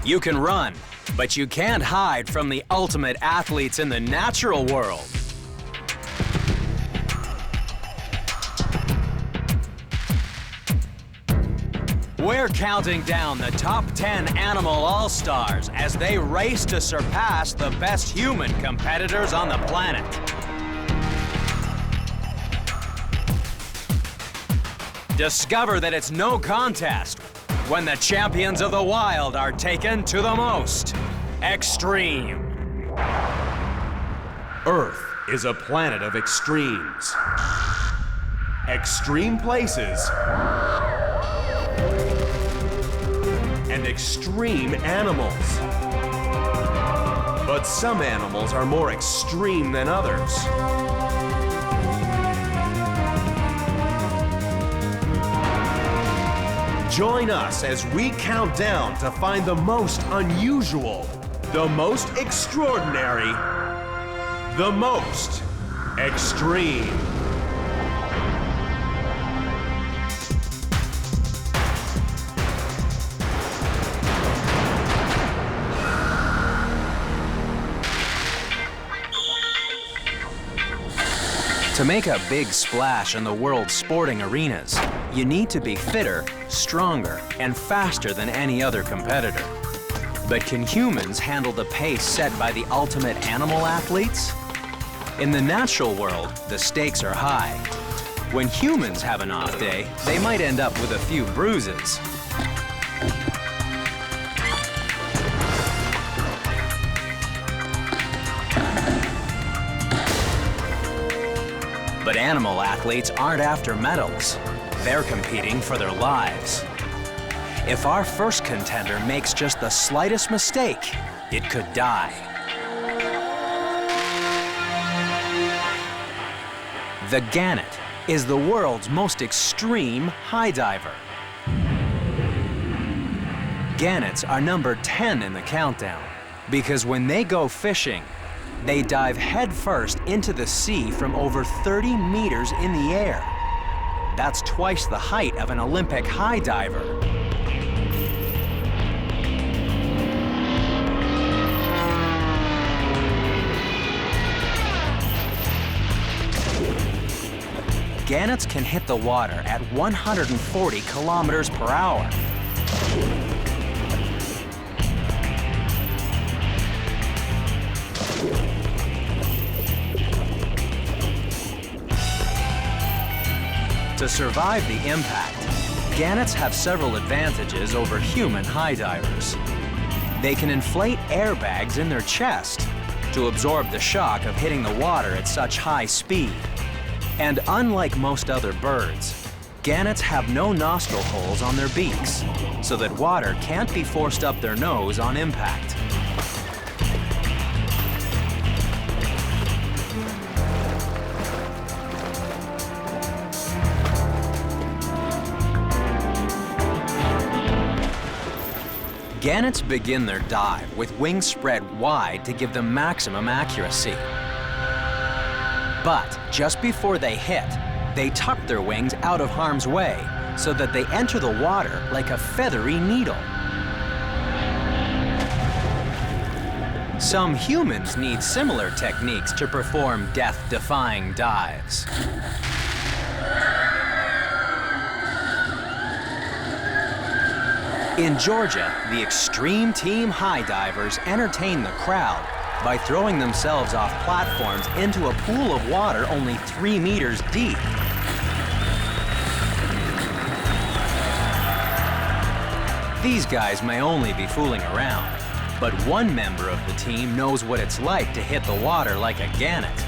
You can run, but you can't hide from the ultimate athletes in the natural world. We're counting down the top 10 animal all-stars as they race to surpass the best human competitors on the planet. Discover that it's no contest when the champions of the wild are taken to the most extreme. Earth is a planet of extremes. Extreme places and extreme animals. But some animals are more extreme than others. Join us as we count down to find the most unusual, the most extraordinary, the most extreme. To make a big splash in the world's sporting arenas, you need to be fitter, stronger, and faster than any other competitor. But can humans handle the pace set by the ultimate animal athletes? In the natural world, the stakes are high. When humans have an off day, they might end up with a few bruises. But animal athletes aren't after medals. They're competing for their lives. If our first contender makes just the slightest mistake, it could die. The gannet is the world's most extreme high diver. Gannets are number 10 in the countdown because when they go fishing, they dive headfirst into the sea from over 30 meters in the air. That's twice the height of an Olympic high diver. Gannets can hit the water at 140 kilometers per hour. To survive the impact, gannets have several advantages over human high divers. They can inflate airbags in their chest to absorb the shock of hitting the water at such high speed. And unlike most other birds, gannets have no nostril holes on their beaks, so that water can't be forced up their nose on impact. Gannets begin their dive with wings spread wide to give them maximum accuracy. But just before they hit, they tuck their wings out of harm's way so that they enter the water like a feathery needle. Some humans need similar techniques to perform death-defying dives. In Georgia, the Extreme Team high divers entertain the crowd by throwing themselves off platforms into a pool of water only 3 meters deep. These guys may only be fooling around, but one member of the team knows what it's like to hit the water like a gannet.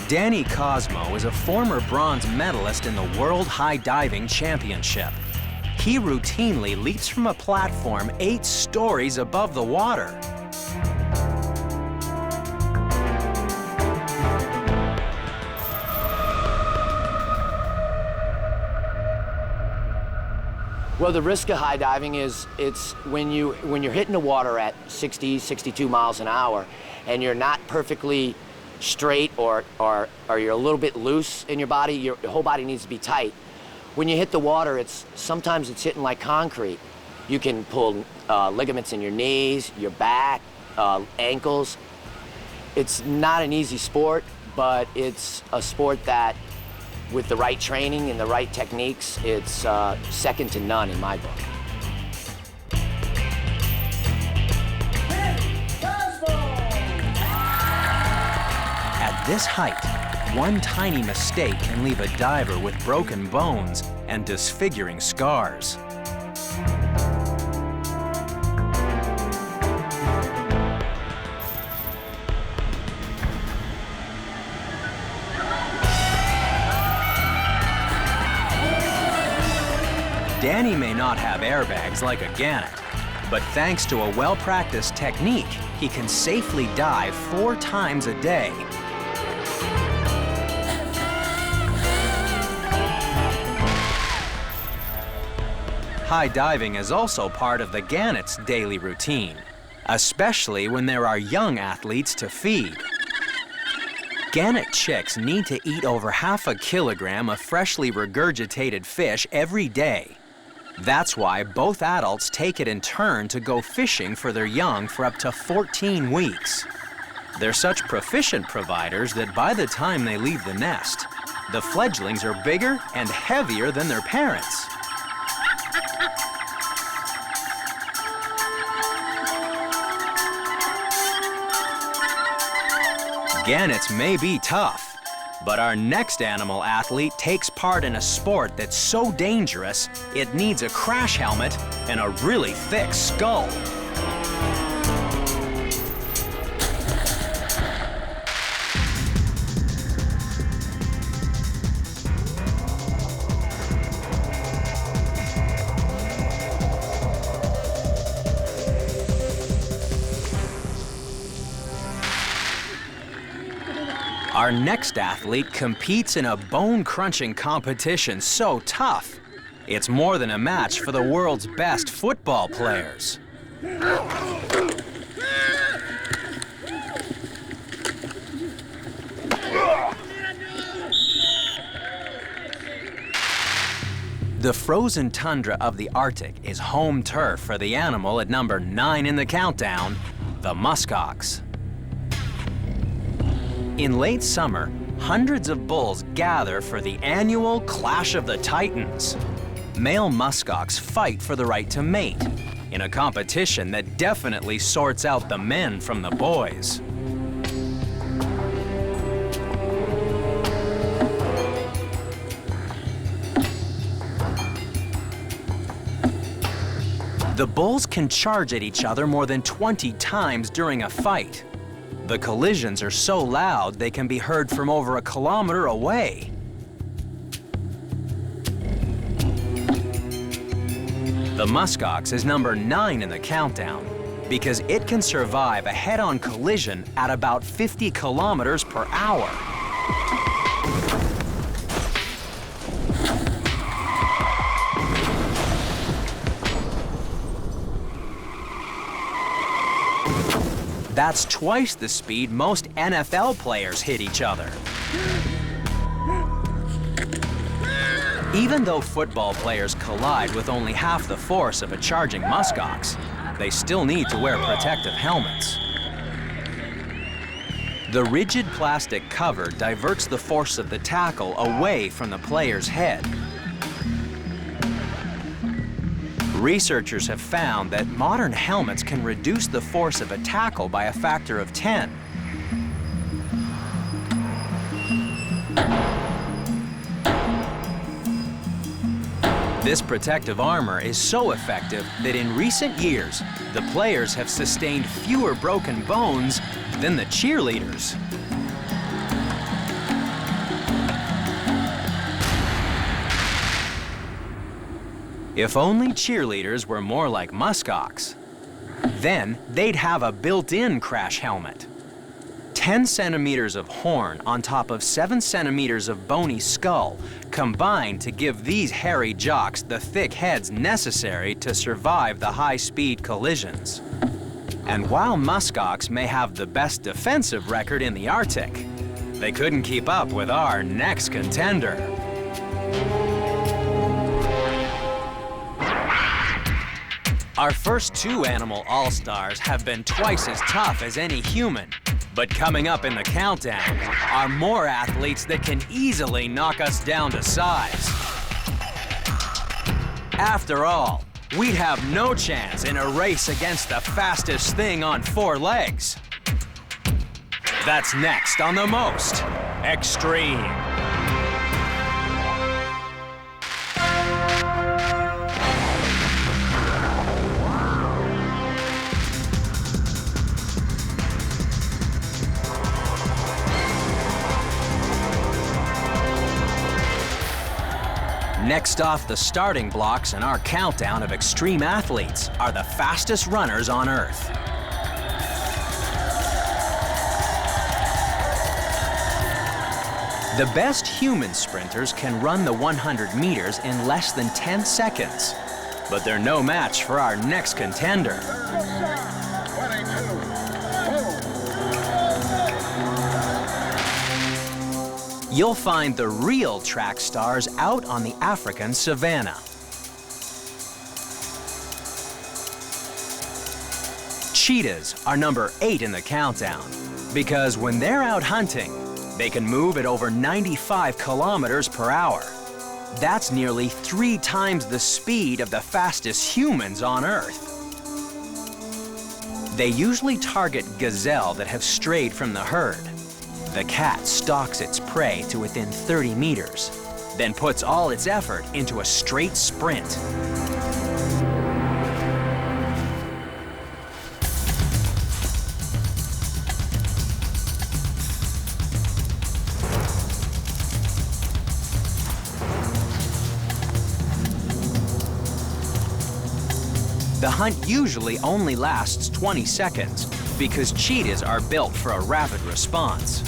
Danny Cosmo is a former bronze medalist in the World High Diving Championship. He routinely leaps from a platform 8 stories above the water. Well, the risk of high diving is when you're hitting the water at 60, 62 miles an hour and you're not perfectly straight or you're a little bit loose in your body, your whole body needs to be tight. When you hit the water, sometimes it's hitting like concrete. You can pull ligaments in your knees, your back, ankles. It's not an easy sport, but it's a sport that, with the right training and the right techniques, it's second to none in my book. At this height, one tiny mistake can leave a diver with broken bones and disfiguring scars. Danny may not have airbags like a Gannett, but thanks to a well-practiced technique, he can safely dive 4 times a day. High diving is also part of the Gannett's daily routine, especially when there are young athletes to feed. Gannet chicks need to eat over half a kilogram of freshly regurgitated fish every day. That's why both adults take it in turn to go fishing for their young for up to 14 weeks. They're such proficient providers that by the time they leave the nest, the fledglings are bigger and heavier than their parents. Gannets may be tough, but our next animal athlete takes part in a sport that's so dangerous, it needs a crash helmet and a really thick skull. Our next athlete competes in a bone-crunching competition so tough, it's more than a match for the world's best football players. The frozen tundra of the Arctic is home turf for the animal at number 9 in the countdown, the muskox. In late summer, hundreds of bulls gather for the annual Clash of the Titans. Male muskox fight for the right to mate in a competition that definitely sorts out the men from the boys. The bulls can charge at each other more than 20 times during a fight. The collisions are so loud they can be heard from over 1 kilometer away. The muskox is number 9 in the countdown because it can survive a head-on collision at about 50 kilometers per hour. That's twice the speed most NFL players hit each other. Even though football players collide with only half the force of a charging muskox, they still need to wear protective helmets. The rigid plastic cover diverts the force of the tackle away from the player's head. Researchers have found that modern helmets can reduce the force of a tackle by a factor of 10. This protective armor is so effective that in recent years, the players have sustained fewer broken bones than the cheerleaders. If only cheerleaders were more like muskox, then they'd have a built-in crash helmet. 10 centimeters of horn on top of 7 centimeters of bony skull combine to give these hairy jocks the thick heads necessary to survive the high-speed collisions. And while muskox may have the best defensive record in the Arctic, they couldn't keep up with our next contender. Our first two animal all-stars have been twice as tough as any human. But coming up in the countdown are more athletes that can easily knock us down to size. After all, we'd have no chance in a race against the fastest thing on four legs. That's next on The Most Extreme. Next off the starting blocks in our countdown of extreme athletes are the fastest runners on Earth. The best human sprinters can run the 100 meters in less than 10 seconds, but they're no match for our next contender. You'll find the real track stars out on the African savanna. Cheetahs are number 8 in the countdown because when they're out hunting, they can move at over 95 kilometers per hour. That's nearly 3 times the speed of the fastest humans on Earth. They usually target gazelle that have strayed from the herd. The cat stalks its prey to within 30 meters, then puts all its effort into a straight sprint. The hunt usually only lasts 20 seconds because cheetahs are built for a rapid response.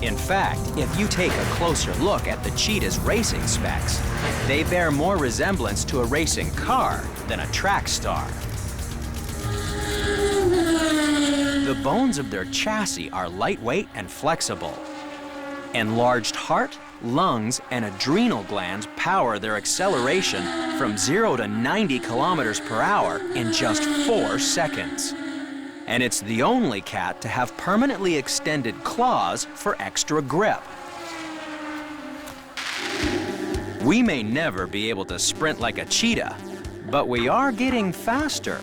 In fact, if you take a closer look at the cheetah's racing specs, they bear more resemblance to a racing car than a track star. The bones of their chassis are lightweight and flexible. Enlarged heart, lungs, and adrenal glands power their acceleration from 0 to 90 kilometers per hour in just 4 seconds. And it's the only cat to have permanently extended claws for extra grip. We may never be able to sprint like a cheetah, but we are getting faster.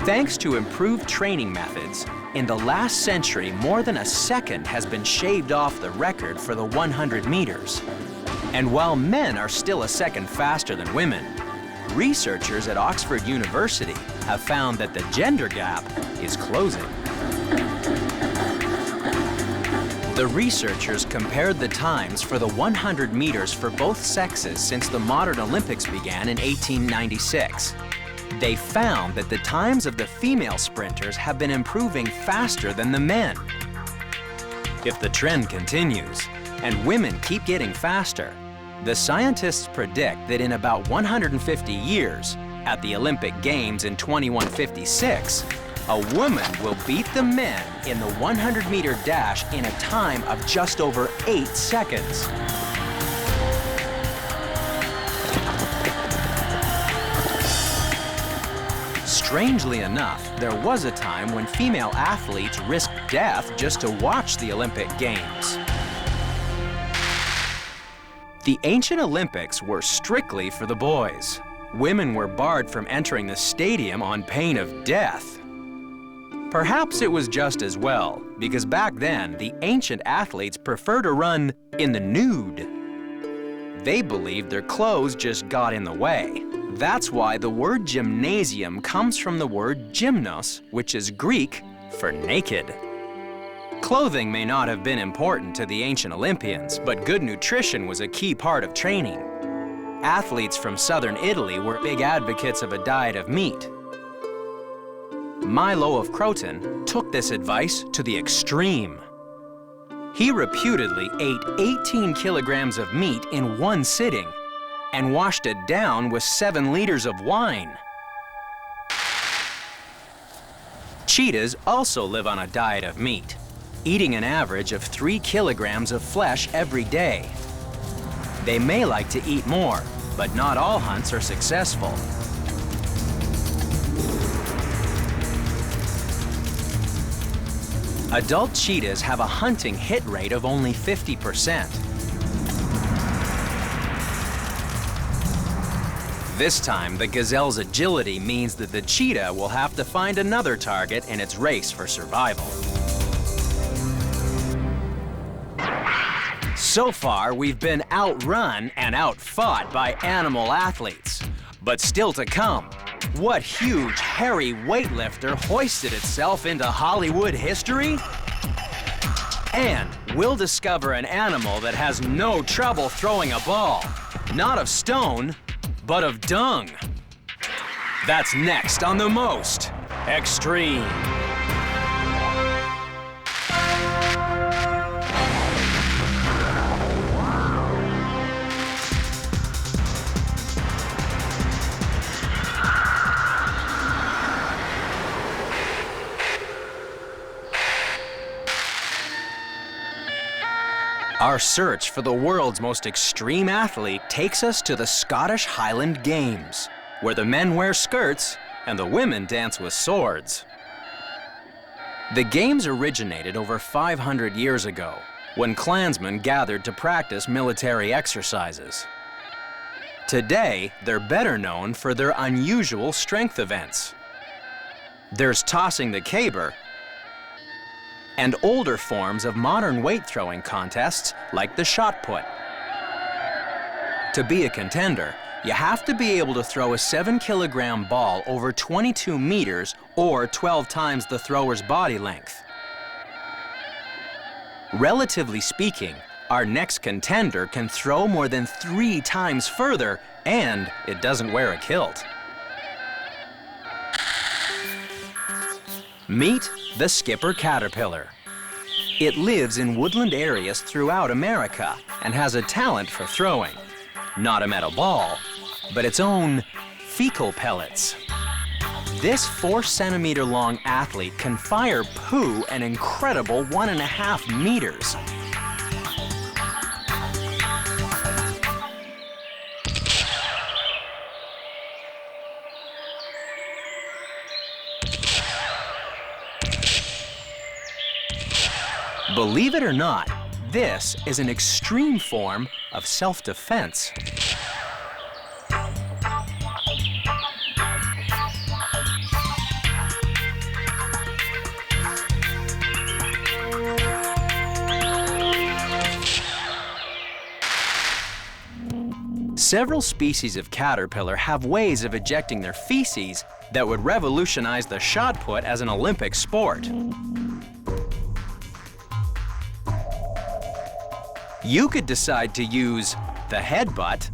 Thanks to improved training methods, in the last century, more than a second has been shaved off the record for the 100 meters. And while men are still a second faster than women, researchers at Oxford University have found that the gender gap is closing. The researchers compared the times for the 100 meters for both sexes since the modern Olympics began in 1896. They found that the times of the female sprinters have been improving faster than the men. If the trend continues, and women keep getting faster, the scientists predict that in about 150 years, at the Olympic Games in 2156, a woman will beat the men in the 100-meter dash in a time of just over 8 seconds. Strangely enough, there was a time when female athletes risked death just to watch the Olympic Games. The ancient Olympics were strictly for the boys. Women were barred from entering the stadium on pain of death. Perhaps it was just as well, because back then, the ancient athletes preferred to run in the nude. They believed their clothes just got in the way. That's why the word gymnasium comes from the word gymnos, which is Greek for naked. Clothing may not have been important to the ancient Olympians, but good nutrition was a key part of training. Athletes from southern Italy were big advocates of a diet of meat. Milo of Croton took this advice to the extreme. He reputedly ate 18 kilograms of meat in one sitting and washed it down with 7 liters of wine. Cheetahs also live on a diet of meat, eating an average of 3 kilograms of flesh every day. They may like to eat more, but not all hunts are successful. Adult cheetahs have a hunting hit rate of only 50%. This time, the gazelle's agility means that the cheetah will have to find another target in its race for survival. So far, we've been outrun and outfought by animal athletes. But still to come, what huge, hairy weightlifter hoisted itself into Hollywood history? And we'll discover an animal that has no trouble throwing a ball, not of stone, but of dung. That's next on The Most Extreme. Our search for the world's most extreme athlete takes us to the Scottish Highland Games, where the men wear skirts and the women dance with swords. The Games originated over 500 years ago, when clansmen gathered to practice military exercises. Today, they're better known for their unusual strength events. There's tossing the caber, and older forms of modern weight-throwing contests like the shot put. To be a contender, you have to be able to throw a 7-kilogram ball over 22 meters or 12 times the thrower's body length. Relatively speaking, our next contender can throw more than 3 times further, and it doesn't wear a kilt. Meet the skipper caterpillar. It lives in woodland areas throughout America and has a talent for throwing. Not a metal ball, but its own fecal pellets. This 4-centimeter long athlete can fire poo an incredible 1.5 meters. Believe it or not, this is an extreme form of self-defense. Several species of caterpillar have ways of ejecting their feces that would revolutionize the shot put as an Olympic sport. You could decide to use the headbutt.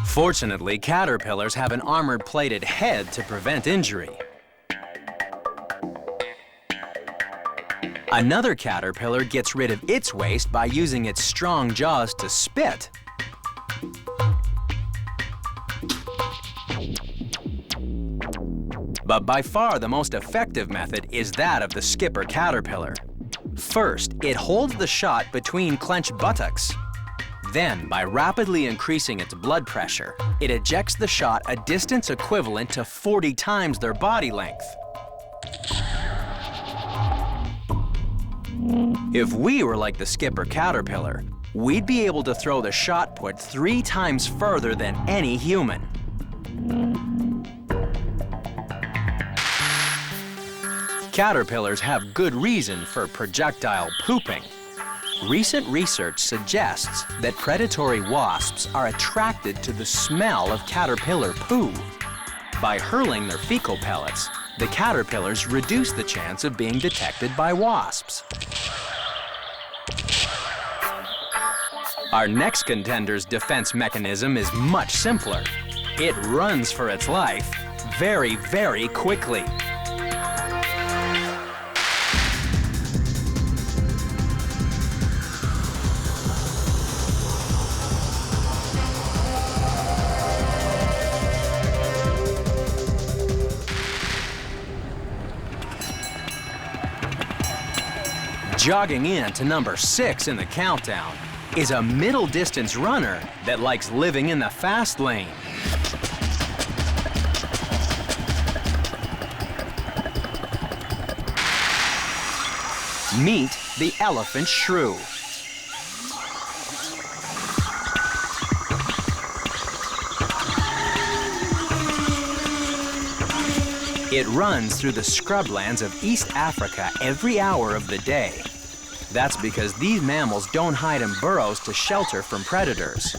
Fortunately, caterpillars have an armor-plated head to prevent injury. Another caterpillar gets rid of its waste by using its strong jaws to spit. But by far the most effective method is that of the skipper caterpillar. First, it holds the shot between clenched buttocks. Then, by rapidly increasing its blood pressure, it ejects the shot a distance equivalent to 40 times their body length. If we were like the skipper caterpillar, we'd be able to throw the shot put 3 times further than any human. Caterpillars have good reason for projectile pooping. Recent research suggests that predatory wasps are attracted to the smell of caterpillar poo. By hurling their fecal pellets, the caterpillars reduce the chance of being detected by wasps. Our next contender's defense mechanism is much simpler. It runs for its life very, very quickly. Jogging in to number 6 in the countdown is a middle distance runner that likes living in the fast lane. Meet the elephant shrew. It runs through the scrublands of East Africa every hour of the day. That's because these mammals don't hide in burrows to shelter from predators.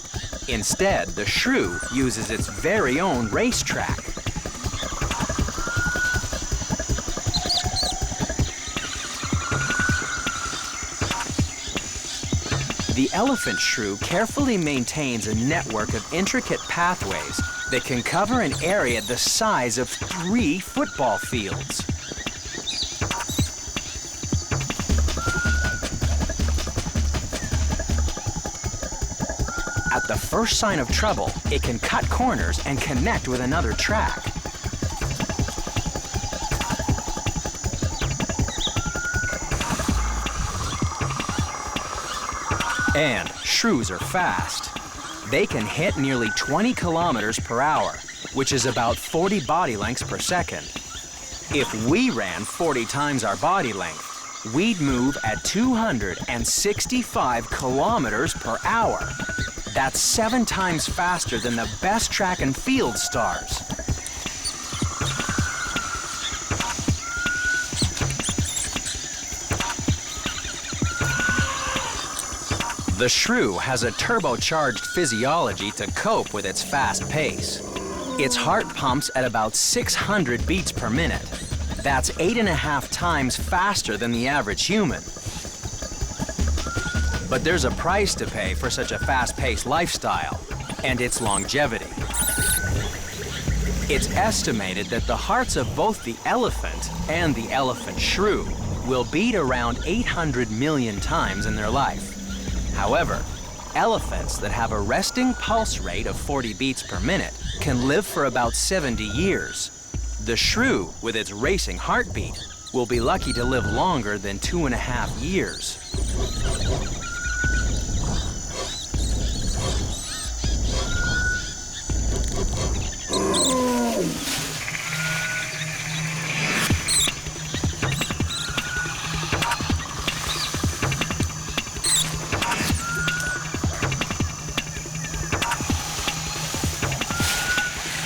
Instead, the shrew uses its very own racetrack. The elephant shrew carefully maintains a network of intricate pathways that can cover an area the size of 3 football fields. At the first sign of trouble, it can cut corners and connect with another track. And shrews are fast. They can hit nearly 20 kilometers per hour, which is about 40 body lengths per second. If we ran 40 times our body length, we'd move at 265 kilometers per hour. That's 7 times faster than the best track and field stars. The shrew has a turbocharged physiology to cope with its fast pace. Its heart pumps at about 600 beats per minute. That's 8.5 times faster than the average human. But there's a price to pay for such a fast-paced lifestyle, and its longevity. It's estimated that the hearts of both the elephant and the elephant shrew will beat around 800 million times in their life. However, elephants that have a resting pulse rate of 40 beats per minute can live for about 70 years. The shrew, with its racing heartbeat, will be lucky to live longer than 2.5 years.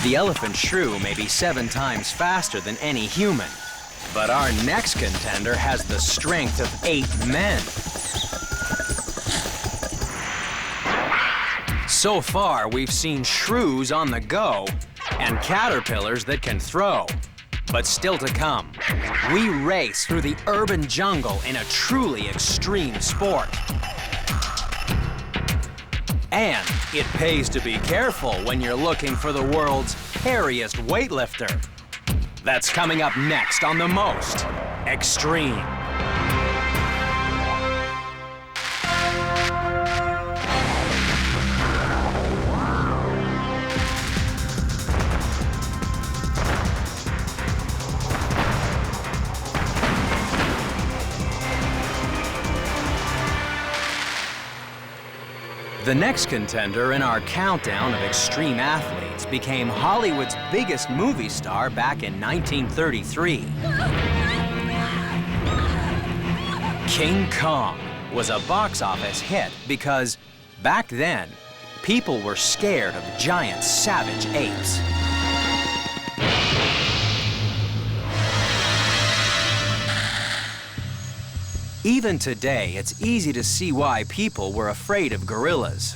The elephant shrew may be 7 times faster than any human, but our next contender has the strength of 8 men. So far, we've seen shrews on the go and caterpillars that can throw. But still to come, we race through the urban jungle in a truly extreme sport. And it pays to be careful when you're looking for the world's hairiest weightlifter. That's coming up next on The Most Extreme. The next contender in our countdown of extreme athletes became Hollywood's biggest movie star back in 1933. King Kong was a box office hit because, back then, people were scared of giant savage apes. Even today, it's easy to see why people were afraid of gorillas.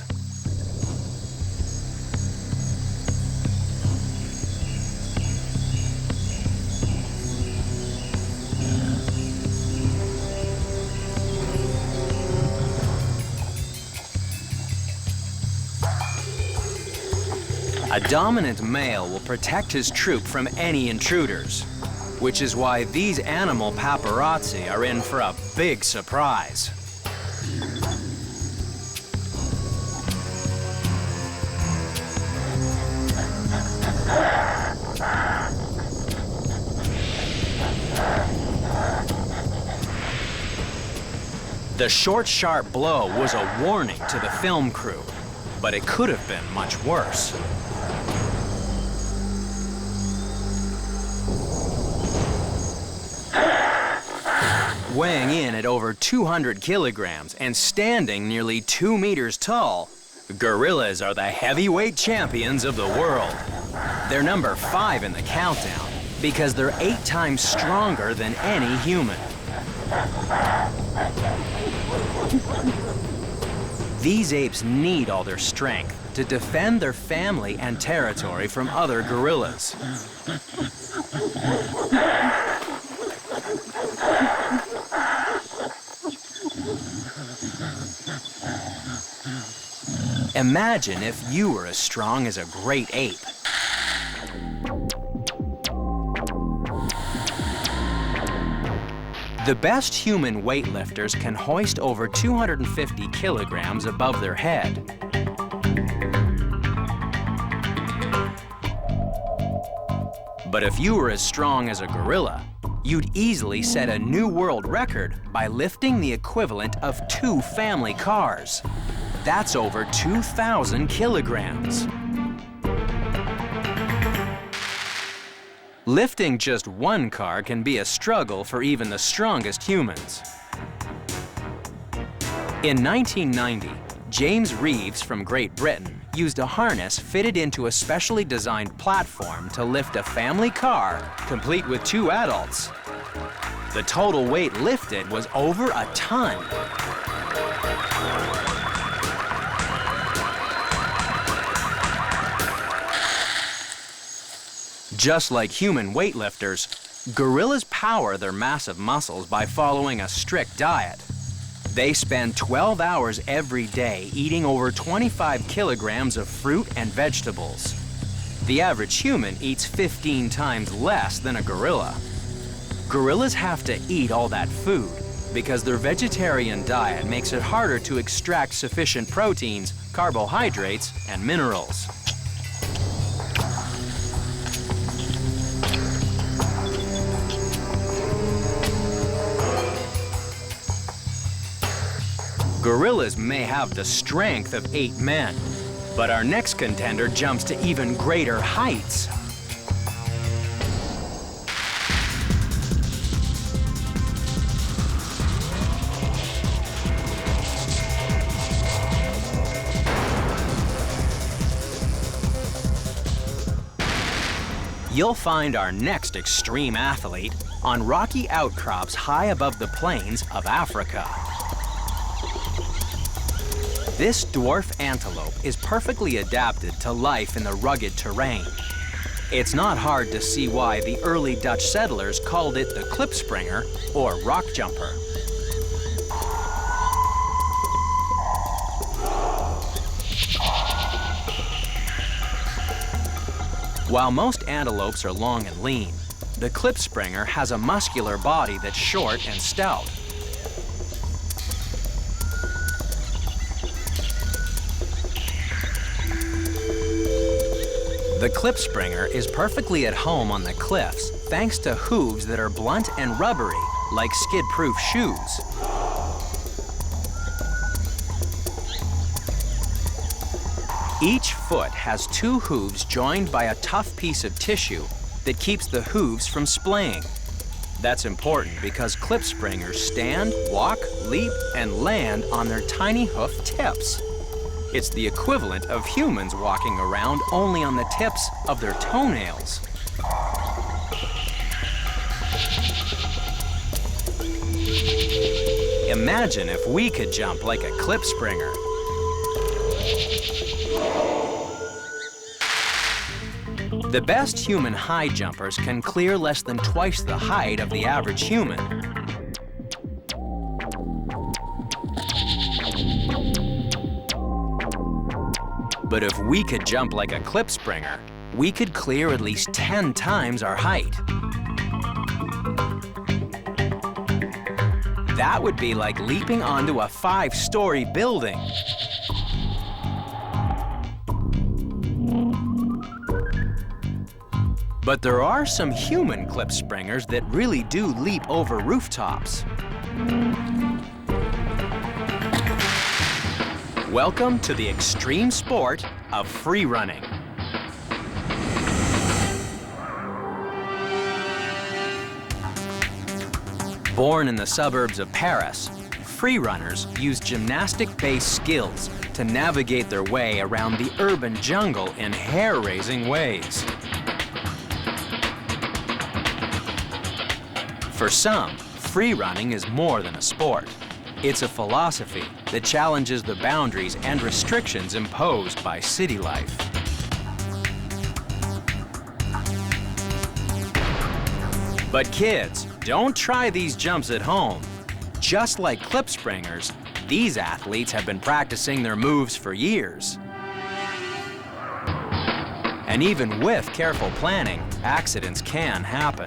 A dominant male will protect his troop from any intruders, which is why these animal paparazzi are in for a big surprise. The short, sharp blow was a warning to the film crew, but it could have been much worse. Weighing in at over 200 kilograms and standing nearly 2 meters tall, gorillas are the heavyweight champions of the world. They're number 5 in the countdown because they're 8 times stronger than any human. These apes need all their strength to defend their family and territory from other gorillas. Imagine if you were as strong as a great ape. The best human weightlifters can hoist over 250 kilograms above their head. But if you were as strong as a gorilla, you'd easily set a new world record by lifting the equivalent of 2 family cars. That's over 2,000 kilograms. Lifting just 1 car can be a struggle for even the strongest humans. In 1990, James Reeves from Great Britain used a harness fitted into a specially designed platform to lift a family car, complete with 2 adults. The total weight lifted was over a ton. Just like human weightlifters, gorillas power their massive muscles by following a strict diet. They spend 12 hours every day eating over 25 kilograms of fruit and vegetables. The average human eats 15 times less than a gorilla. Gorillas have to eat all that food because their vegetarian diet makes it harder to extract sufficient proteins, carbohydrates, and minerals. Gorillas may have the strength of 8 men, but our next contender jumps to even greater heights. You'll find our next extreme athlete on rocky outcrops high above the plains of Africa. This dwarf antelope is perfectly adapted to life in the rugged terrain. It's not hard to see why the early Dutch settlers called it the klipspringer, or rock jumper. While most antelopes are long and lean, the klipspringer has a muscular body that's short and stout. The klipspringer is perfectly at home on the cliffs thanks to hooves that are blunt and rubbery, like skid-proof shoes. Each foot has 2 hooves joined by a tough piece of tissue that keeps the hooves from splaying. That's important because klipspringers stand, walk, leap, and land on their tiny hoof tips. It's the equivalent of humans walking around only on the tips of their toenails. Imagine if we could jump like a klipspringer. The best human high jumpers can clear less than twice the height of the average human. But if we could jump like a klipspringer, we could clear at least 10 times our height. That would be like leaping onto a 5-story building. But there are some human klipspringers that really do leap over rooftops. Welcome to the extreme sport of free running. Born in the suburbs of Paris, free runners use gymnastic-based skills to navigate their way around the urban jungle in hair-raising ways. For some, free running is more than a sport. It's a philosophy that challenges the boundaries and restrictions imposed by city life. But kids, don't try these jumps at home. Just like Klipspringers, these athletes have been practicing their moves for years. And even with careful planning, accidents can happen.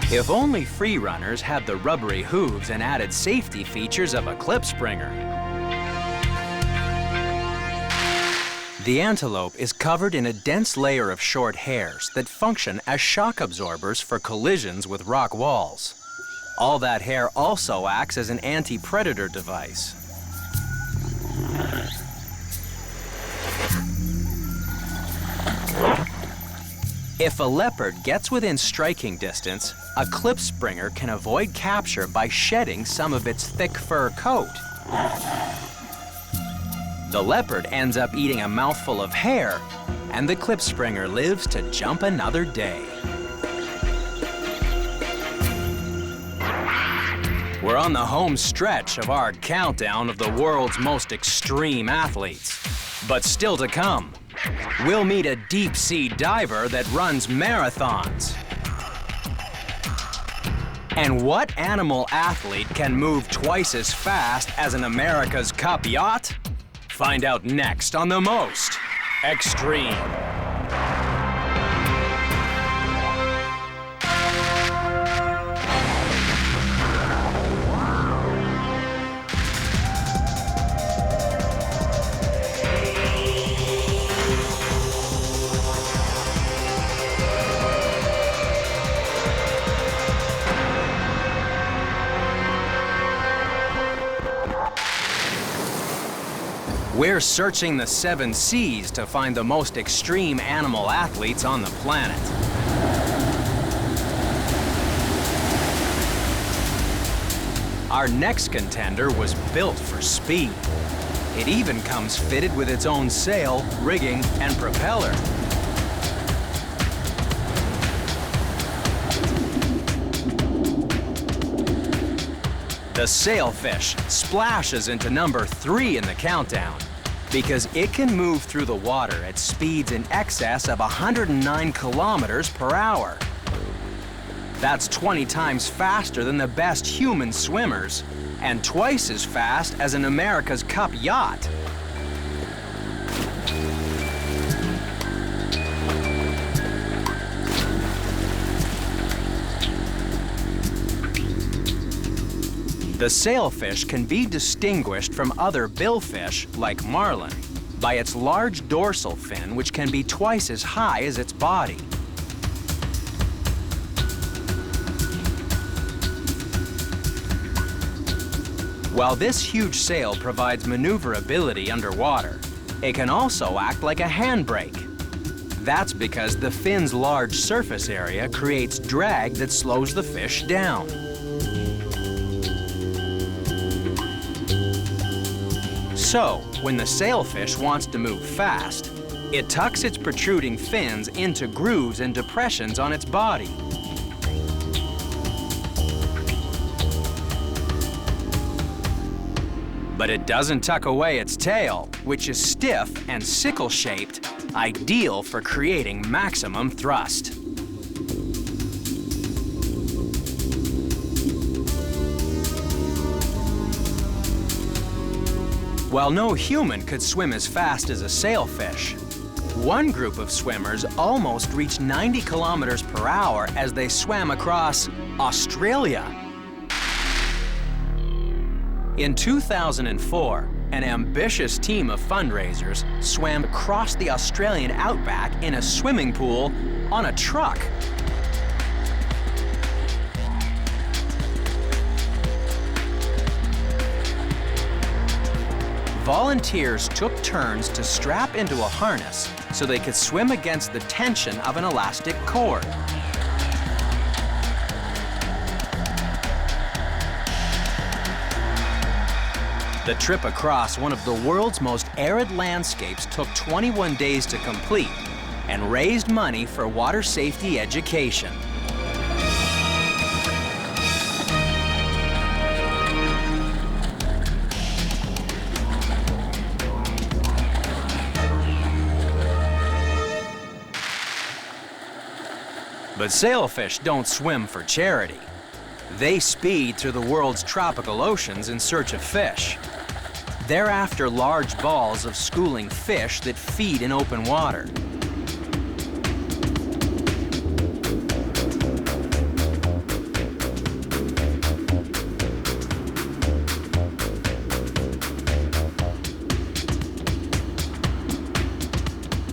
If only free runners had the rubbery hooves and added safety features of a Klipspringer. The antelope is covered in a dense layer of short hairs that function as shock absorbers for collisions with rock walls. All that hair also acts as an anti-predator device. If a leopard gets within striking distance, a Klipspringer can avoid capture by shedding some of its thick fur coat. The leopard ends up eating a mouthful of hair, and the Klipspringer lives to jump another day. We're on the home stretch of our countdown of the world's most extreme athletes. But still to come, we'll meet a deep-sea diver that runs marathons. And what animal athlete can move twice as fast as an America's Cup yacht? Find out next on The Most Extreme. We're searching the 7 seas to find the most extreme animal athletes on the planet. Our next contender was built for speed. It even comes fitted with its own sail, rigging, and propeller. The sailfish splashes into number 3 in the countdown because it can move through the water at speeds in excess of 109 kilometers per hour. That's 20 times faster than the best human swimmers and twice as fast as an America's Cup yacht. The sailfish can be distinguished from other billfish, like marlin, by its large dorsal fin, which can be twice as high as its body. While this huge sail provides maneuverability underwater, it can also act like a handbrake. That's because the fin's large surface area creates drag that slows the fish down. So, when the sailfish wants to move fast, it tucks its protruding fins into grooves and depressions on its body. But it doesn't tuck away its tail, which is stiff and sickle-shaped, ideal for creating maximum thrust. While no human could swim as fast as a sailfish, one group of swimmers almost reached 90 kilometers per hour as they swam across Australia. In 2004, an ambitious team of fundraisers swam across the Australian outback in a swimming pool on a truck. Volunteers took turns to strap into a harness so they could swim against the tension of an elastic cord. The trip across one of the world's most arid landscapes took 21 days to complete and raised money for water safety education. But sailfish don't swim for charity. They speed through the world's tropical oceans in search of fish. They're after large balls of schooling fish that feed in open water.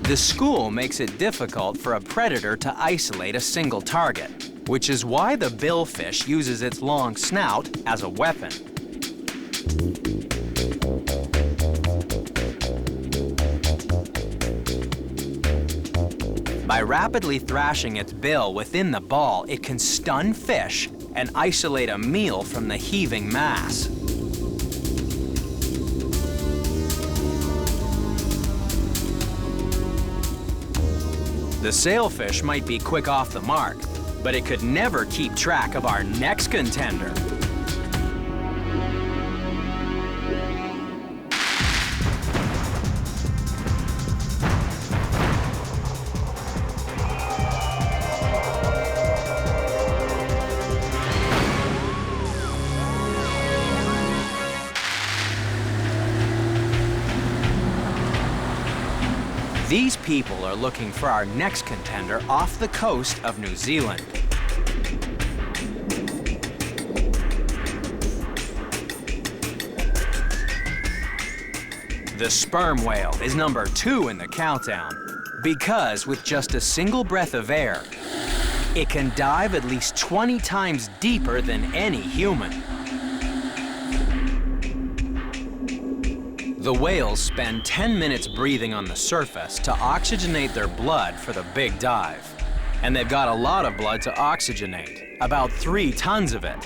The school makes it difficult for a predator to isolate a single target, which is why the billfish uses its long snout as a weapon. By rapidly thrashing its bill within the ball, it can stun fish and isolate a meal from the heaving mass. The sailfish might be quick off the mark, but it could never keep track of our next contender. These people are looking for our next contender off the coast of New Zealand. The sperm whale is number 2 in the countdown because with just a single breath of air, it can dive at least 20 times deeper than any human. The whales spend 10 minutes breathing on the surface to oxygenate their blood for the big dive. And they've got a lot of blood to oxygenate, about 3 tons of it.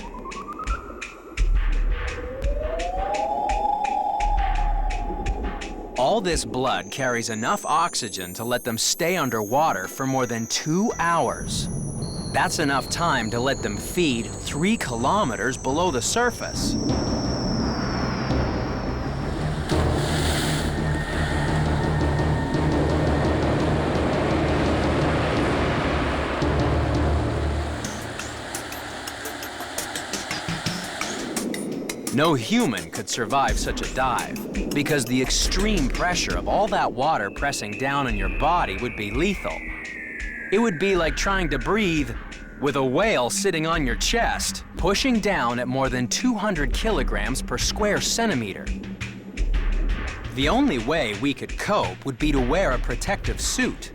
All this blood carries enough oxygen to let them stay underwater for more than 2 hours. That's enough time to let them feed 3 kilometers below the surface. No human could survive such a dive because the extreme pressure of all that water pressing down on your body would be lethal. It would be like trying to breathe with a whale sitting on your chest, pushing down at more than 200 kilograms per square centimeter. The only way we could cope would be to wear a protective suit.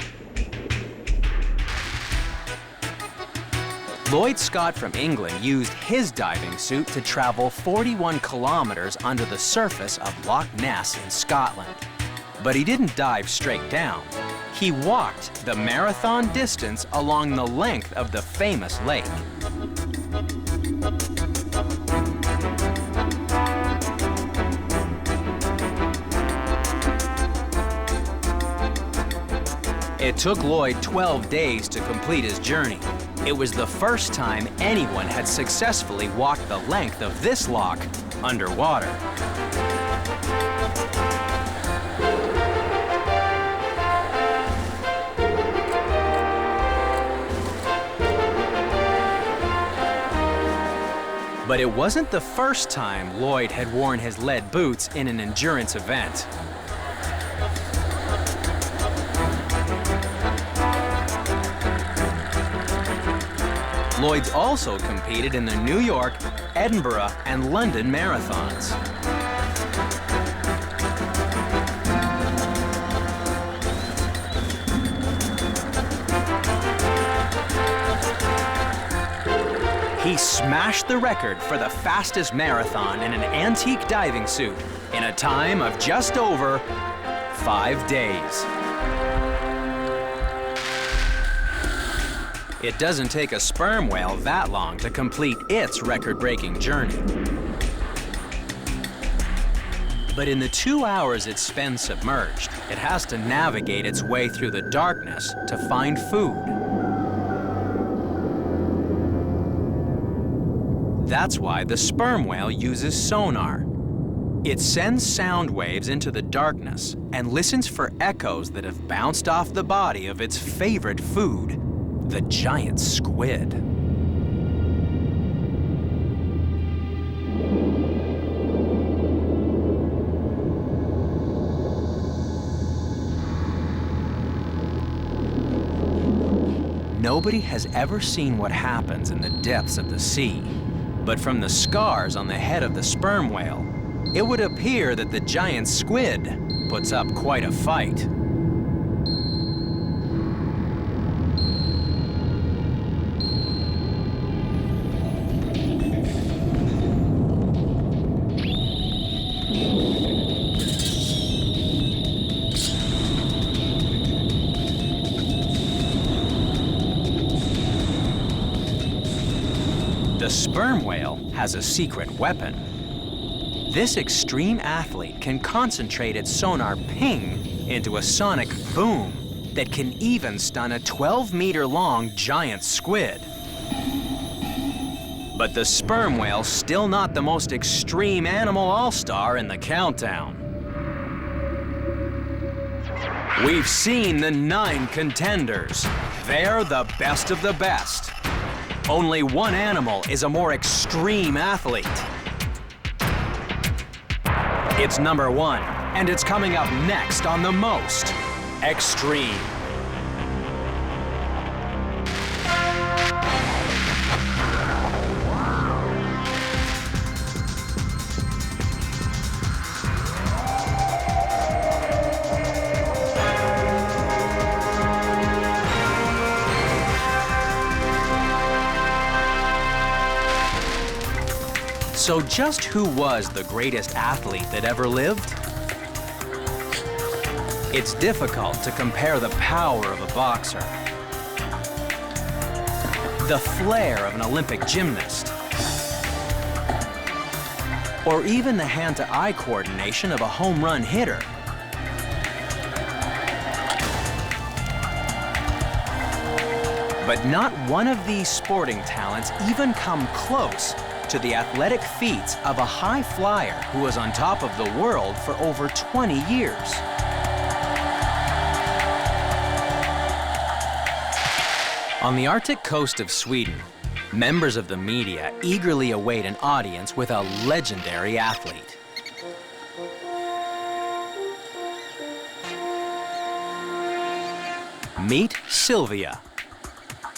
Lloyd Scott from England used his diving suit to travel 41 kilometers under the surface of Loch Ness in Scotland. But he didn't dive straight down. He walked the marathon distance along the length of the famous lake. It took Lloyd 12 days to complete his journey. It was the first time anyone had successfully walked the length of this loch underwater. But it wasn't the first time Lloyd had worn his lead boots in an endurance event. Lloyd's also competed in the New York, Edinburgh, and London marathons. He smashed the record for the fastest marathon in an antique diving suit in a time of just over 5 days. It doesn't take a sperm whale that long to complete its record-breaking journey. But in the 2 hours it spends submerged, it has to navigate its way through the darkness to find food. That's why the sperm whale uses sonar. It sends sound waves into the darkness and listens for echoes that have bounced off the body of its favorite food, the giant squid. Nobody has ever seen what happens in the depths of the sea, but from the scars on the head of the sperm whale, it would appear that the giant squid puts up quite a fight. The sperm whale has a secret weapon. This extreme athlete can concentrate its sonar ping into a sonic boom that can even stun a 12-meter-long giant squid. But the sperm whale's still not the most extreme animal all-star in the countdown. We've seen the 9 contenders. They're the best of the best. Only one animal is a more extreme athlete. It's number 1, and it's coming up next on The Most Extreme. So just who was the greatest athlete that ever lived? It's difficult to compare the power of a boxer, the flair of an Olympic gymnast, or even the hand-to-eye coordination of a home run hitter. But not one of these sporting talents even come close to the athletic feats of a high flyer who was on top of the world for over 20 years. On the Arctic coast of Sweden, members of the media eagerly await an audience with a legendary athlete. Meet Sylvia.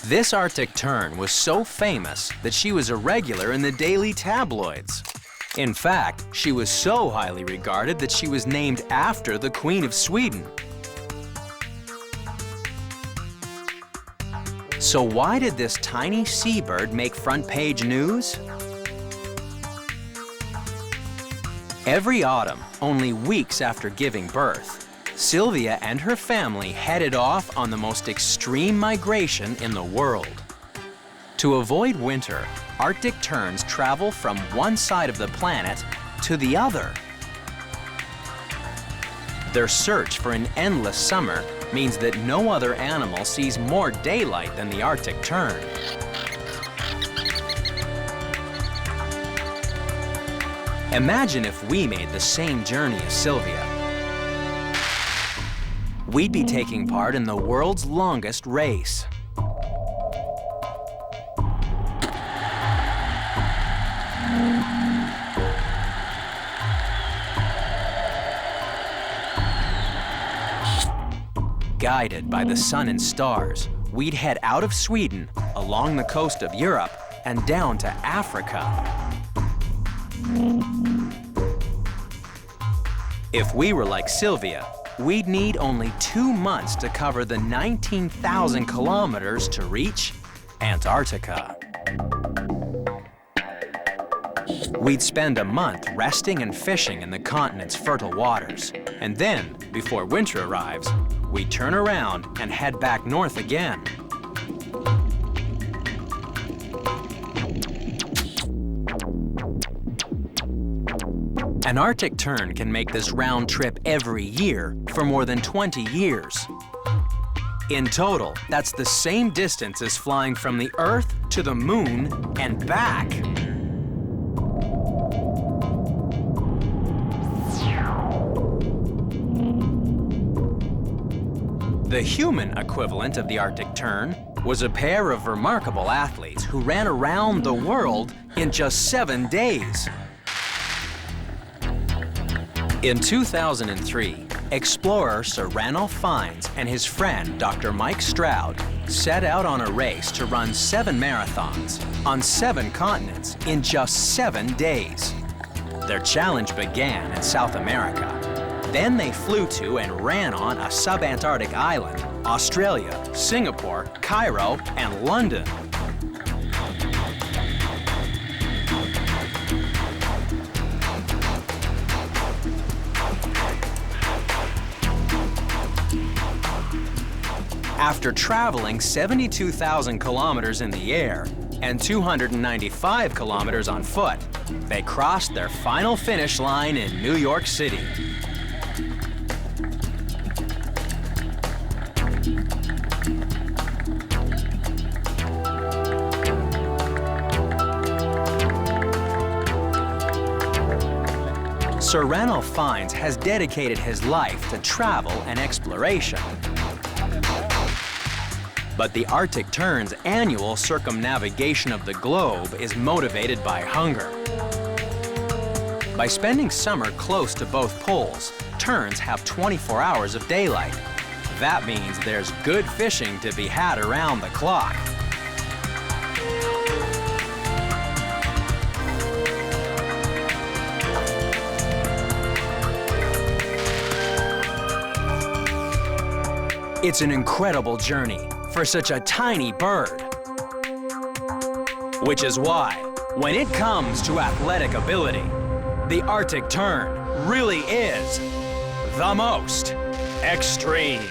This Arctic tern was so famous that she was a regular in the daily tabloids. In fact, she was so highly regarded that she was named after the Queen of Sweden. So why did this tiny seabird make front-page news? Every autumn, only weeks after giving birth, Sylvia and her family headed off on the most extreme migration in the world. To avoid winter, Arctic terns travel from one side of the planet to the other. Their search for an endless summer means that no other animal sees more daylight than the Arctic tern. Imagine if we made the same journey as Sylvia. We'd be taking part in the world's longest race. Guided by the sun and stars, we'd head out of Sweden, along the coast of Europe, and down to Africa. If we were like Sylvia, we'd need only 2 months to cover the 19,000 kilometers to reach Antarctica. We'd spend a month resting and fishing in the continent's fertile waters. And then, before winter arrives, we'd turn around and head back north again. An Arctic tern can make this round trip every year for more than 20 years. In total, that's the same distance as flying from the Earth to the Moon and back. The human equivalent of the Arctic tern was a pair of remarkable athletes who ran around the world in just 7 days. In 2003, explorer Sir Ranulph Fiennes and his friend Dr. Mike Stroud set out on a race to run 7 marathons on 7 continents in just 7 days. Their challenge began in South America. Then they flew to and ran on a subantarctic island, Australia, Singapore, Cairo, and London. After traveling 72,000 kilometers in the air and 295 kilometers on foot, they crossed their final finish line in New York City. Sir Ranulph Fiennes has dedicated his life to travel and exploration. But the Arctic tern's annual circumnavigation of the globe is motivated by hunger. By spending summer close to both poles, terns have 24 hours of daylight. That means there's good fishing to be had around the clock. It's an incredible journey for such a tiny bird. Which is why, when it comes to athletic ability, the Arctic tern really is the most extreme.